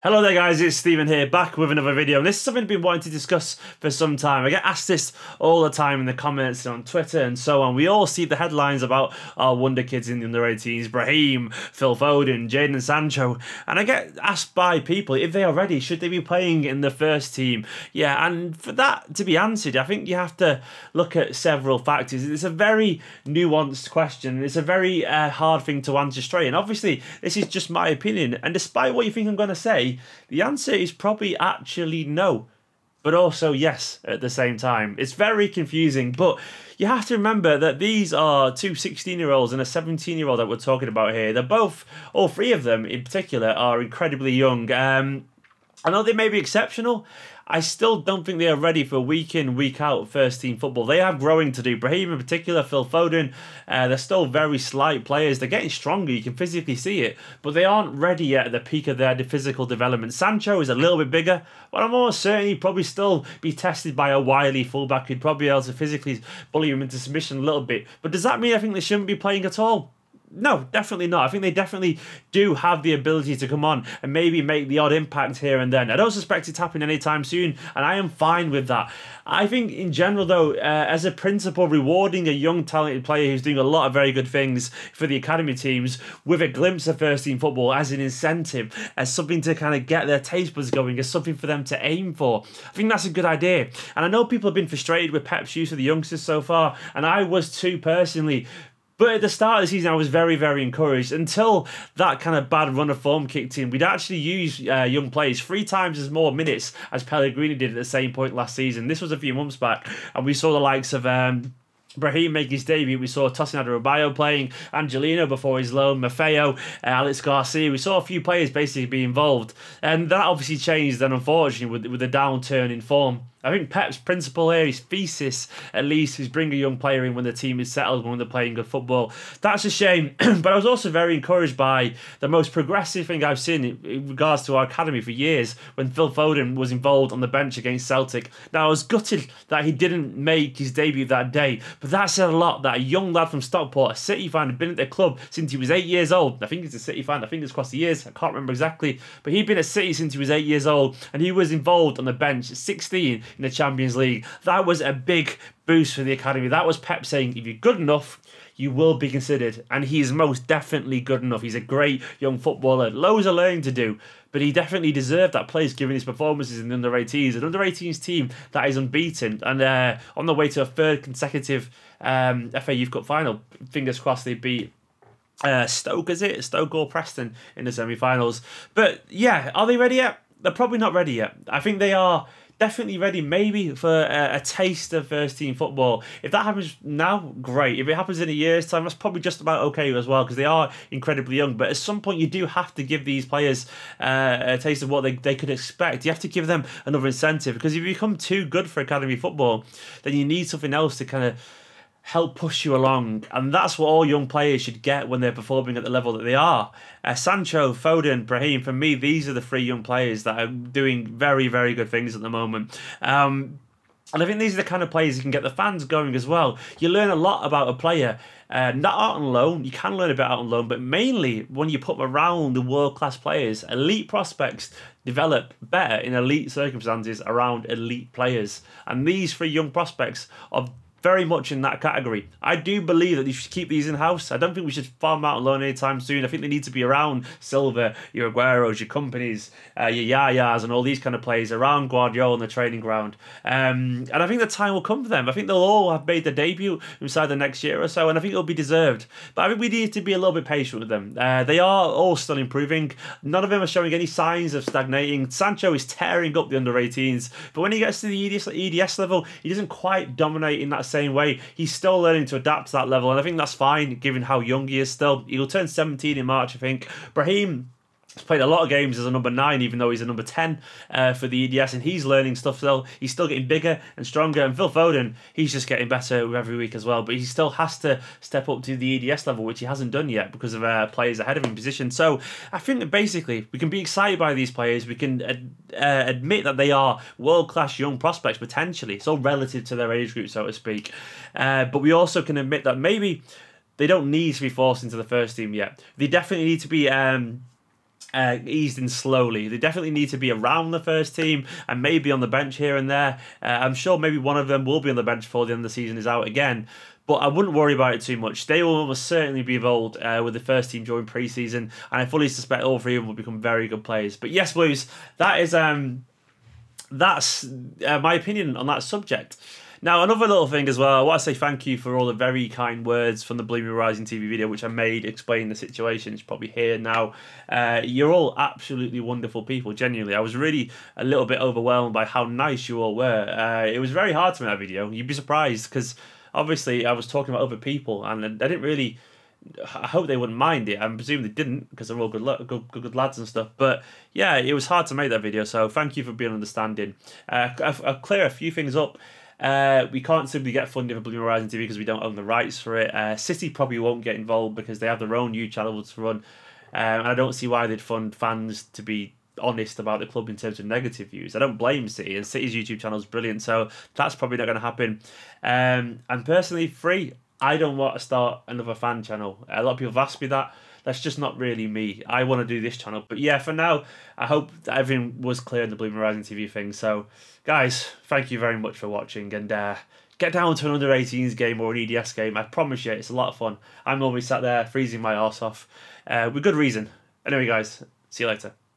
Hello there guys, it's Stephen here, back with another video, and this is something I've been wanting to discuss for some time. I get asked this all the time in the comments and on Twitter and so on. We all see the headlines about our wonder kids in the under-18s, Brahim, Phil Foden, Jadon Sancho, and I get asked by people if they are ready, should they be playing in the first team? Yeah, and for that to be answered, I think you have to look at several factors. It's a very nuanced question, it's a very hard thing to answer straight, and obviously this is just my opinion, and despite what you think I'm going to say, the answer is probably actually no, but also yes at the same time. It's very confusing, but you have to remember that these are two 16-year-olds and a 17-year-old that we're talking about here. They're both, all three of them in particular, are incredibly young. I know they may be exceptional. I still don't think they are ready for week in, week out first team football. They have growing to do. Brahim in particular, Phil Foden, they're still very slight players. They're getting stronger, you can physically see it, but they aren't ready yet at the peak of their physical development. Sancho is a little bit bigger, but I'm almost certain he'd probably still be tested by a wily fullback who'd probably be able to physically bully him into submission a little bit. But does that mean I think they shouldn't be playing at all? No, definitely not. I think they definitely do have the ability to come on and maybe make the odd impact here and then. I don't suspect it's happening anytime soon, and I am fine with that. I think in general, though, as a principle, rewarding a young, talented player who's doing a lot of very good things for the academy teams with a glimpse of first-team football as an incentive, as something to kind of get their taste buds going, as something for them to aim for, I think that's a good idea. And I know people have been frustrated with Pep's use of the youngsters so far, and I was too personally. But at the start of the season, I was very, very encouraged. Until that kind of bad run of form kicked in, we'd actually use young players 3 times as more minutes as Pellegrini did at the same point last season. This was a few months back, and we saw the likes of Brahim make his debut. We saw Tosin Adarabioyo playing, Angelino before his loan, Maffeo, Alex Garcia. We saw a few players basically be involved, and that obviously changed then, unfortunately, with the downturn in form. I think Pep's principle here, his thesis at least, is bring a young player in when the team is settled, when they're playing good football. That's a shame, but I was also very encouraged by the most progressive thing I've seen in regards to our academy for years, when Phil Foden was involved on the bench against Celtic. Now, I was gutted that he didn't make his debut that day, but that said a lot, that a young lad from Stockport, a City fan, had been at the club since he was 8 years old. I think he's a City fan, I think it's across the years, I can't remember exactly, but he'd been at City since he was 8 years old, and he was involved on the bench at 16 in the Champions League. That was a big boost for the academy. That was Pep saying, if you're good enough, you will be considered, and he is most definitely good enough. He's a great young footballer, loads of learning to do, but he definitely deserved that place given his performances in the under-18s. An under-18s team that is unbeaten and on the way to a 3rd consecutive FA Youth Cup final. Fingers crossed they beat Stoke, is it? Stoke or Preston in the semi-finals. But yeah, are they ready yet? They're probably not ready yet. I think they are definitely ready maybe for a taste of first team football. If that happens now, great. If it happens in a year's time, that's probably just about okay as well, because they are incredibly young. But at some point you do have to give these players a taste of what they could expect. You have to give them another incentive, because if you become too good for academy football, then you need something else to kind of help push you along, and that's what all young players should get when they're performing at the level that they are. Sancho, Foden, Brahim, for me, these are the 3 young players that are doing very, very good things at the moment. And I think these are the kind of players who can get the fans going as well. You learn a lot about a player, not out on loan. You can learn a bit out on loan, but mainly when you put them around the world-class players. Elite prospects develop better in elite circumstances around elite players. And these 3 young prospects are very much in that category. I do believe that you should keep these in-house. I don't think we should farm out on loan anytime soon. I think they need to be around Silva, your Agueros, your Kompanys, your Yayas, and all these kind of players around Guardiola on the training ground. And I think the time will come for them. I think they'll all have made their debut inside the next year or so, and I think it'll be deserved. But I think we need to be a little bit patient with them. They are all still improving. None of them are showing any signs of stagnating. Sancho is tearing up the under-18s, but when he gets to the EDS level, he doesn't quite dominate in that same way. He's still learning to adapt to that level, and I think that's fine given how young he is still. He'll turn 17 in March, I think. Brahim He's played a lot of games as a number 9, even though he's a number 10 for the EDS, and he's learning stuff still. He's still getting bigger and stronger, and Phil Foden, he's just getting better with every week as well, but he still has to step up to the EDS level, which he hasn't done yet because of players ahead of him in position. So I think that basically we can be excited by these players. We can admit that they are world-class young prospects, potentially, so relative to their age group, so to speak. But we also can admit that maybe they don't need to be forced into the first team yet. They definitely need to be eased in slowly. They definitely need to be around the first team and maybe on the bench here and there. I'm sure maybe one of them will be on the bench before the end of the season is out again. But I wouldn't worry about it too much. They will almost certainly be involved with the first team during pre-season, and I fully suspect all three of them will become very good players. But yes, Blues, that's my opinion on that subject. Now, another little thing as well, I want to say thank you for all the very kind words from the Blooming Rising TV video, which I made explaining the situation. It's probably here now. You're all absolutely wonderful people, genuinely. I was really a little bit overwhelmed by how nice you all were. It was very hard to make that video. You'd be surprised, because obviously I was talking about other people, and I didn't really... I hope they wouldn't mind it. I'm presuming they didn't, because they're all good lads and stuff. But yeah, it was hard to make that video, so thank you for being understanding. I'll clear a few things up. We can't simply get funding for Blue Horizon TV because we don't own the rights for it. City probably won't get involved because they have their own YouTube channel to run. And I don't see why they'd fund fans to be honest about the club in terms of negative views. I don't blame City, and City's YouTube channel is brilliant, so that's probably not going to happen. And personally, I don't want to start another fan channel. A lot of people have asked me that. That's just not really me. I want to do this channel. But yeah, for now, I hope that everything was clear in the Blue Horizon TV thing. So, guys, thank you very much for watching. And get down to an under-18s game or an EDS game. I promise you, it's a lot of fun. I'm normally sat there freezing my arse off with good reason. Anyway, guys, see you later.